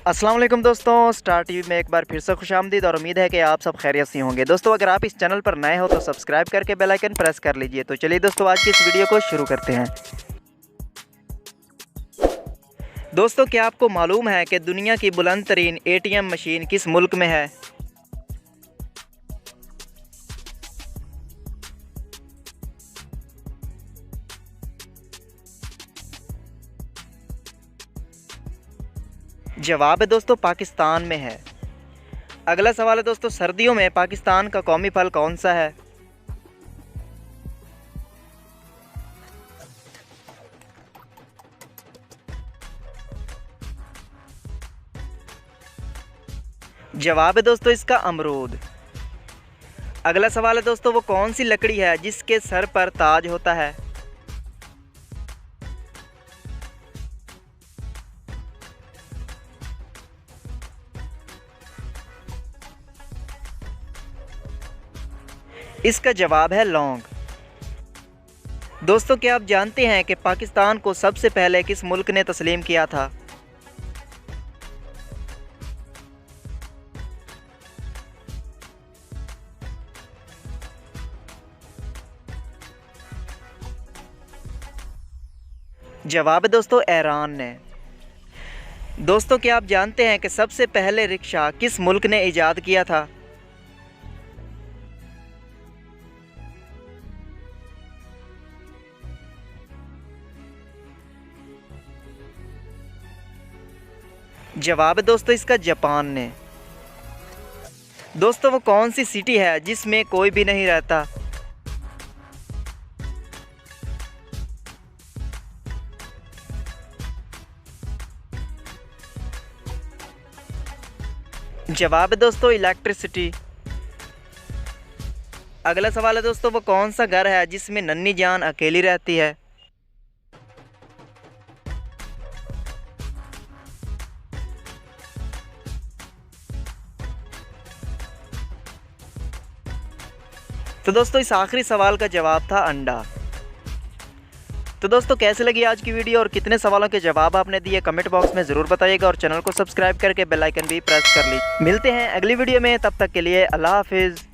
अस्सलाम वालेकुम दोस्तों, स्टार टीवी में एक बार फिर से खुशामदीद और उम्मीद है कि आप सब खैरियत से होंगे। दोस्तों अगर आप इस चैनल पर नए हो तो सब्सक्राइब करके बेल आइकन प्रेस कर लीजिए। तो चलिए दोस्तों आज की इस वीडियो को शुरू करते हैं। दोस्तों क्या आपको मालूम है कि दुनिया की बुलंद तरीन ATM मशीन किस मुल्क में है? जवाब है दोस्तों पाकिस्तान में है। अगला सवाल है दोस्तों, सर्दियों में पाकिस्तान का कौमी फल कौन सा है? जवाब है दोस्तों इसका अमरूद। अगला सवाल है दोस्तों, वो कौन सी लकड़ी है जिसके सर पर ताज होता है? इसका जवाब है लौंग। दोस्तों क्या आप जानते हैं कि पाकिस्तान को सबसे पहले किस मुल्क ने तस्लीम किया था? जवाब है दोस्तों ईरान ने। दोस्तों क्या आप जानते हैं कि सबसे पहले रिक्शा किस मुल्क ने ईजाद किया था? जवाब है दोस्तों इसका जापान ने। दोस्तों वो कौन सी सिटी है जिसमें कोई भी नहीं रहता? जवाब है दोस्तों इलेक्ट्रिसिटी। अगला सवाल है दोस्तों, वो कौन सा घर है जिसमें नन्ही जान अकेली रहती है? तो दोस्तों इस आखिरी सवाल का जवाब था अंडा। तो दोस्तों कैसे लगी आज की वीडियो और कितने सवालों के जवाब आपने दिए कमेंट बॉक्स में ज़रूर बताइएगा और चैनल को सब्सक्राइब करके बेल आइकन भी प्रेस कर लीजिए। मिलते हैं अगली वीडियो में, तब तक के लिए अल्लाह हाफिज़।